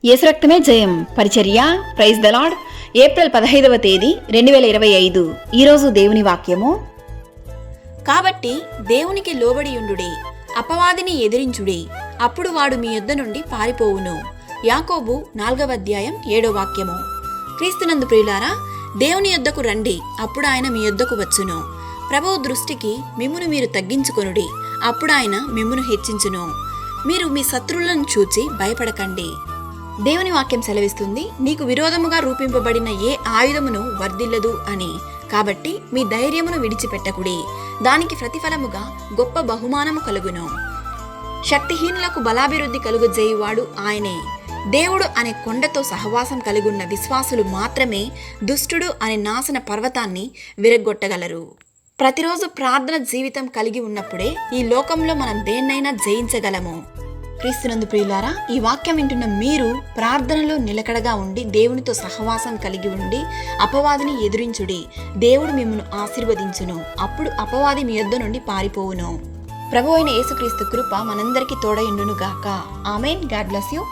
యేసు రక్తమే జయం పరిచర్య ప్రైజ్ ద లార్డ్. ఏప్రిల్ 15వ తేదీ 2025. ఈరోజు దేవుని వాక్యము. కాబట్టి దేవునికి లోబడియుండుడి, అపవాదిని ఎదిరించుడి, అప్పుడు వాడు మీ యొద్ద నుండి పారిపోవును. యాకోబు 4వ అధ్యాయం 7వ వాక్యము. క్రీస్తునందు ప్రియులారా, దేవుని యొద్దకు రండి, అప్పుడు ఆయన మీ యొద్దకు వచ్చును. ప్రభువు దృష్టికి మిమ్మును మీరు తగ్గించుకొనుడి, అప్పుడు ఆయన మిమ్మును హెచ్చించును. మీరు మీ శత్రువులను చూచి భయపడకండి. దేవుని వాక్యం సెలవిస్తుంది, నీకు విరోధముగా రూపింపబడిన ఏ ఆయుధమును వర్ధిల్లదు అని. కాబట్టి మీ ధైర్యమును విడిచిపెట్టకుడి, దానికి ప్రతిఫలముగా గొప్ప బహుమానము కలుగును. శక్తిహీనులకు బలాభివృద్ధి కలుగజేయువాడు ఆయనే. దేవుడు అనే కొండతో సహవాసం కలిగున్న విశ్వాసులు మాత్రమే దుష్టుడు అనే నాశన పర్వతాన్ని విరగ్గొట్టగలరు. ప్రతిరోజు ప్రార్థన జీవితం కలిగి ఉన్నప్పుడే ఈ లోకంలో మనం దేన్నైనా జయించగలము. క్రీస్తునందు ప్రియులారా, ఈ వాక్యం వింటున్న మీరు ప్రార్థనలో నిలకడగా ఉండి దేవునితో సహవాసం కలిగి ఉండి అపవాదిని ఎదురించుడి. దేవుడు మిమ్మల్ని ఆశీర్వదించును, అప్పుడు అపవాది మీ యొద్ద నుండి పారిపోవును. ప్రభువైన యేసుక్రీస్తు కృప మనందరికీ తోడయుండును గాక. ఆమేన్. God bless you.